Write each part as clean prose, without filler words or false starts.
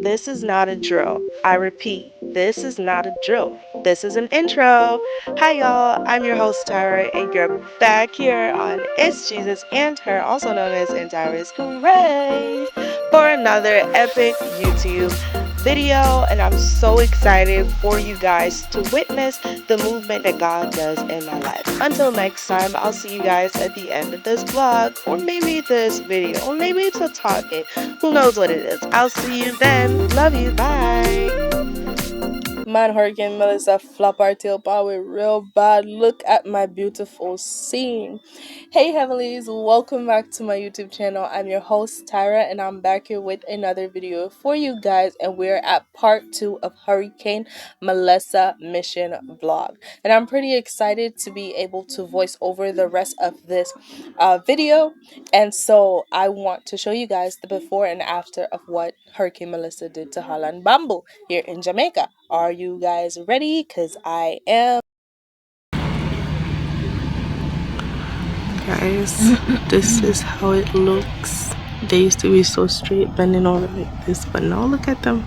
this is not a drill. I repeat, this is not a drill. This is an intro. Hi, y'all. I'm your host, Tyra, and you're back here on It's Jesus and Her, also known as Intyrasgrace, for another epic YouTube video. And I'm so excited for you guys to witness the movement that God does in my life. Until next time, I'll see you guys at the end of this vlog, or maybe this video, or maybe it's a talking. Who knows what it is? I'll see you then. Love you. Bye. Man, Hurricane Melissa flop our tail power real bad. Look at my beautiful scene. Hey heavenlies, welcome back to my YouTube channel. I'm your host Tyra, and I'm back here with another video for you guys, and we're at part 2 of Hurricane Melissa mission vlog, and I'm pretty excited to be able to voice over the rest of this video. And so I want to show you guys the before and after of what Hurricane Melissa did to Holland Bamboo here in Jamaica. Are you guys ready? Because I am. Guys, this is how it looks. They used to be so straight, bending over like this, but now look at them.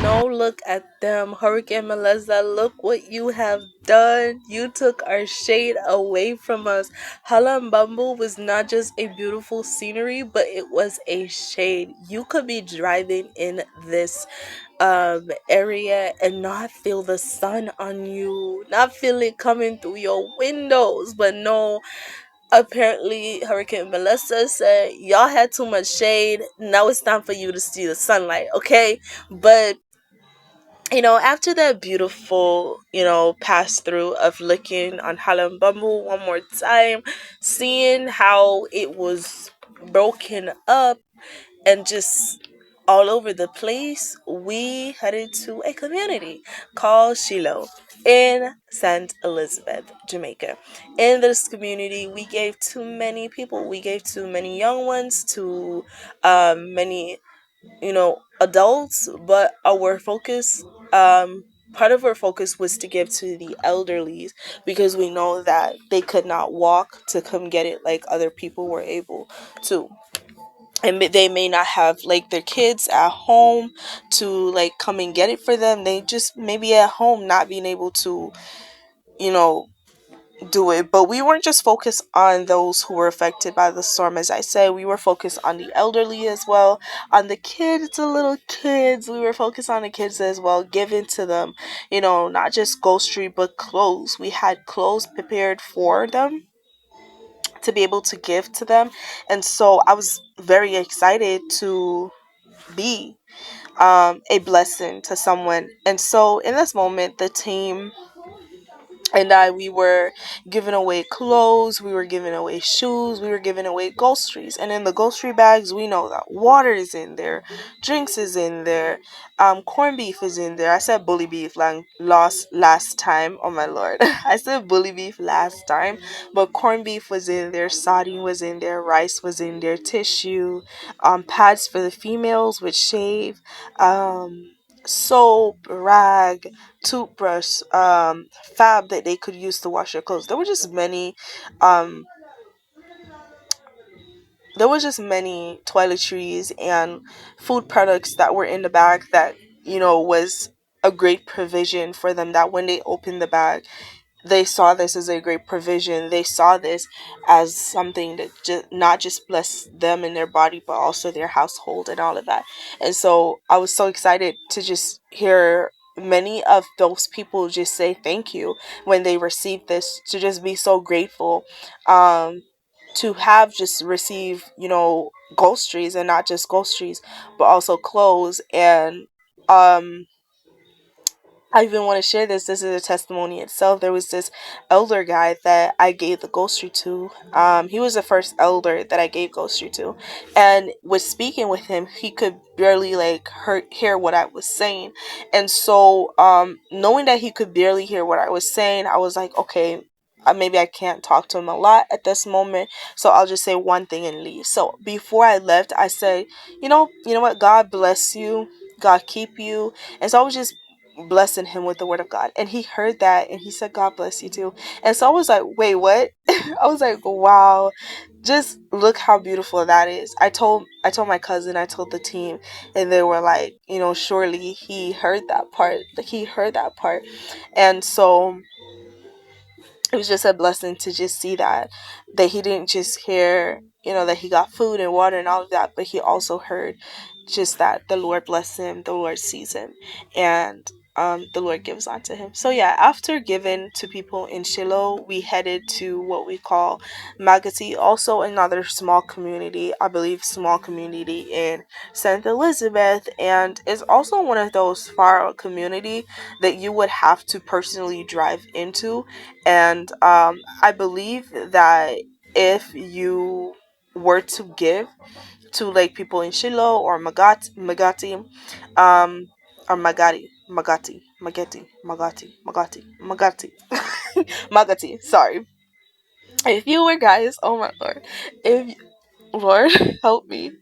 No, look at them. Hurricane Melissa, look what you have done. You took our shade away from us. Holland Bamboo was not just a beautiful scenery, but it was a shade. You could be driving in this area and not feel the sun on you, not feel it coming through your windows. But no, apparently Hurricane Melissa said y'all had too much shade. Now it's time for you to see the sunlight, okay? But after that beautiful, pass through of looking on Holland Bamboo one more time, seeing how it was broken up and just all over the place, we headed to a community called Shiloh in St. Elizabeth, Jamaica. In this community, we gave to many people. We gave to many young ones, to many adults, but our focus, part of our focus was to give to the elderlies, because we know that they could not walk to come get it like other people were able to, and they may not have like their kids at home to like come and get it for them. They just maybe at home not being able to you know do it. But we weren't just focused on those who were affected by the storm. As I said, we were focused on the elderly as well, on the kids, the little kids. We were focused on the kids as well, giving to them, not just grocery but clothes. We had clothes prepared for them to be able to give to them. And so I was very excited to be a blessing to someone. And so in this moment, the team and we were giving away clothes, we were giving away shoes, we were giving away groceries. And in the grocery bags, we know that water is in there, drinks is in there, corned beef is in there. I said bully beef last time. Oh my lord. I said bully beef last time, but corned beef was in there, sardine was in there, rice was in there, tissue, pads for the females with shave, soap, rag, toothbrush, fab that they could use to wash their clothes. Um there was just many toiletries and food products that were in the bag that was a great provision for them, that when they opened the bag, they saw this as a great provision. They saw this as something that not just blessed them and their body, but also their household and all of that. And so I was so excited to just hear many of those people just say thank you when they received this, to just be so grateful, to have just received, groceries, and not just groceries, but also clothes. And I even want to share this. This is a testimony itself. There was this elder guy that I gave the grocery to. He was the first elder that I gave grocery to, and with speaking with him, he could barely hear what I was saying. And so, knowing that he could barely hear what I was saying, I was like, okay, maybe I can't talk to him a lot at this moment, so I'll just say one thing and leave. So before I left, I said, you know what? God bless you. God keep you. And so I was just blessing him with the word of God, and he heard that and he said, God bless you too. And so I was like, wait, what? I was like, wow, just look how beautiful that is. I told my cousin, I told the team, and they were like, surely he heard that part. Like, he heard that part. And so it was just a blessing to just see that he didn't just hear, that he got food and water and all of that, but he also heard just that the Lord bless him, the Lord sees him, and the Lord gives unto him. So yeah, after giving to people in Shiloh, we headed to what we call Magotty, also another small community, I believe small community in St. Elizabeth, and it's also one of those far out community that you would have to personally drive into. And I believe that if you were to give to like people in Shiloh or Magotty, or Magotty, Magotty. Sorry, if you were guys, oh my Lord, if Lord help me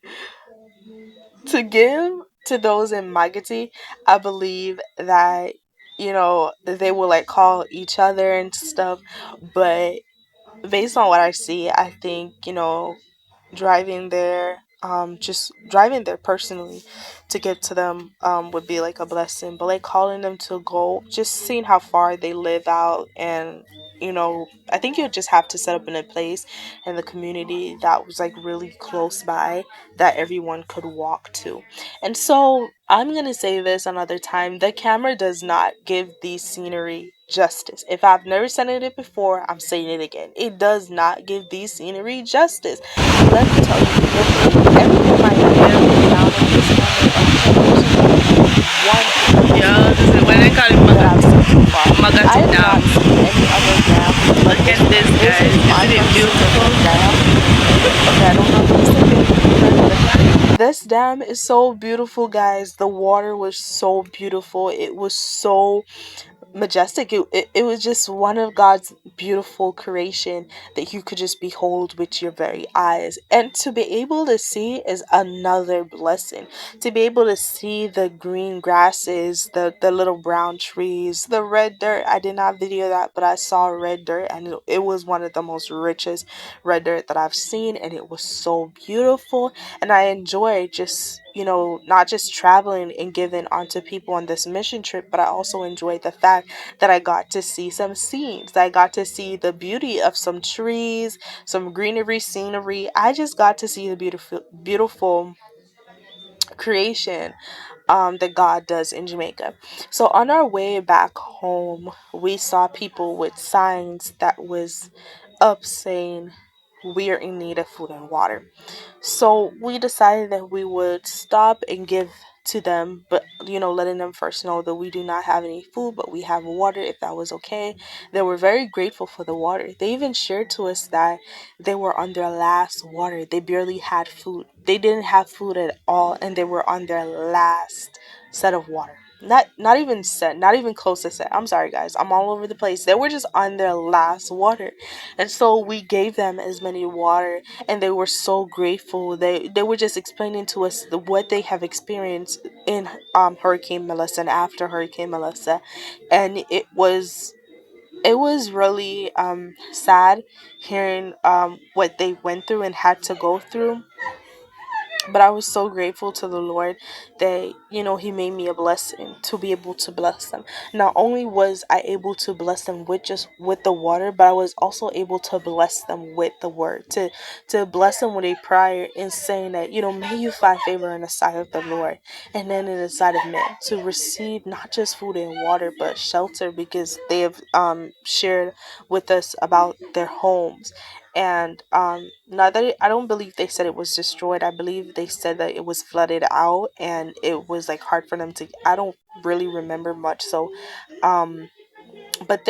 to give to those in Magotty, I believe that they will like call each other and stuff, but based on what I see, I think, driving there, just driving there personally to get to them, would be like a blessing. But like calling them to go, just seeing how far they live out, and I think you just have to set up in a place in the community that was like really close by that everyone could walk to. And so I'm gonna say this another time: the camera does not give the scenery justice. If I've never said it before, I'm saying it again. It does not give the scenery justice. Let me tell you, everything I give down in this moment of one Yo, this is when they call it that I've seen so far. I Magotty have not Dam. seen any other dam like Look this at one. this, This guys. is my Isn't it first beautiful? dam. Okay, I don't know if it's the this dam is so beautiful, guys. The water was so beautiful. It was so majestic. It was just one of God's beautiful creation that you could just behold with your very eyes, and to be able to see is another blessing. To be able to see the green grasses, the little brown trees, the red dirt. I did not video that, but I saw red dirt, and it was one of the most richest red dirt that I've seen, and it was so beautiful. And I enjoy just not just traveling and giving onto people on this mission trip, but I also enjoyed the fact that I got to see some scenes. I got to see the beauty of some trees, some greenery, scenery. I just got to see the beautiful creation that God does in Jamaica. So on our way back home, we saw people with signs that was up saying, "We are in need of food and water." So we decided that we would stop and give to them, but letting them first know that we do not have any food, but we have water, if that was okay. They were very grateful for the water. They even shared to us that they were on their last water. They barely had food. They didn't have food at all, and they were on their last set of water. Not even set, not even close to set. I'm sorry, guys. I'm all over the place. They were just on their last water. And so we gave them as many water, and they were so grateful. They were just explaining to us what they have experienced in Hurricane Melissa and after Hurricane Melissa. And it was really sad hearing what they went through and had to go through. But I was so grateful to the Lord that, He made me a blessing to be able to bless them. Not only was I able to bless them with the water, but I was also able to bless them with the word. To bless them with a prayer and saying that, may you find favor in the sight of the Lord and then in the sight of men. To receive not just food and water, but shelter, because they have shared with us about their homes. And now that I don't believe they said it was destroyed. I believe they said that it was flooded out, and it was like hard for them to. I don't really remember much. So, but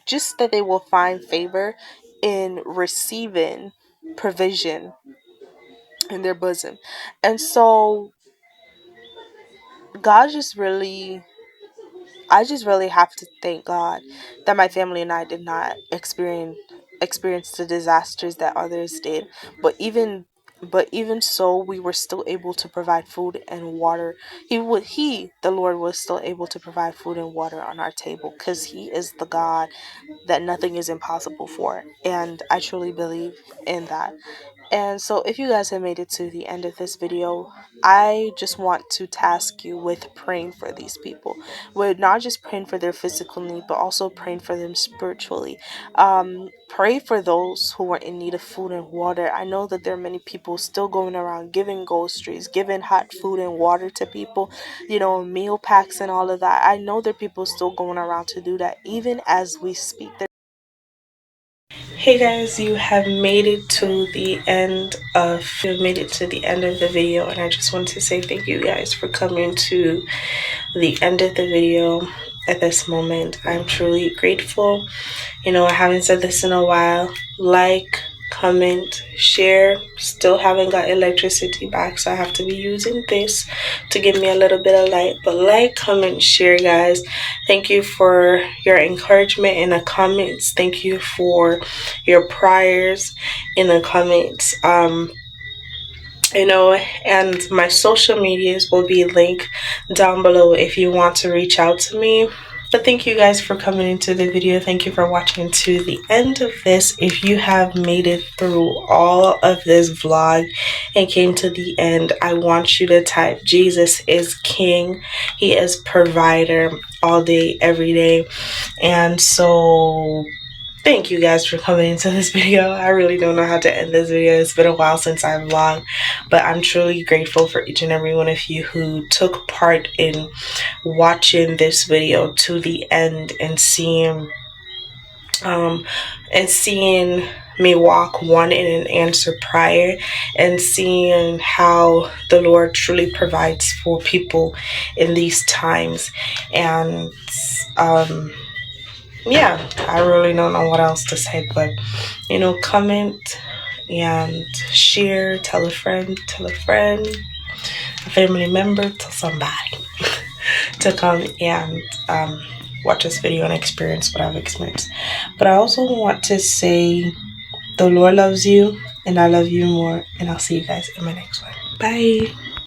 just that they will find favor in receiving provision in their bosom. And so God just really, I just really have to thank God that my family and I did not experience the disasters that others did. But even so, we were still able to provide food and water. The Lord was still able to provide food and water on our table, because He is the God that nothing is impossible for. And I truly believe in that. And so, if you guys have made it to the end of this video, I just want to task you with praying for these people. We're not just praying for their physical need, but also praying for them spiritually. Pray for those who are in need of food and water. I know that there are many people still going around giving groceries, giving hot food and water to people, meal packs and all of that. I know there are people still going around to do that, even as we speak. Hey guys, you have made it to the end of the video, and I just want to say thank you guys for coming to the end of the video at this moment. I'm truly grateful. I haven't said this in a while. Like, comment, share. Still haven't got electricity back, so I have to be using this to give me a little bit of light. But like, comment, share, guys. Thank you for your encouragement in the comments. Thank you for your prayers in the comments. And my social medias will be linked down below if you want to reach out to me. But thank you guys for coming into the video. Thank you for watching to the end of this. If you have made it through all of this vlog and came to the end, I want you to type Jesus is King. He is provider all day, every day. And so thank you guys for coming into this video. I really don't know how to end this video. It's been a while since I vlogged, but I'm truly grateful for each and every one of you who took part in watching this video to the end and seeing me walk one in an answer prayer and seeing how the Lord truly provides for people in these times. And yeah, I really don't know what else to say, but comment and share, tell a friend, a family member, tell somebody to come and watch this video and experience what I've experienced. But I also want to say the Lord loves you and I love you more, and I'll see you guys in my next one. Bye.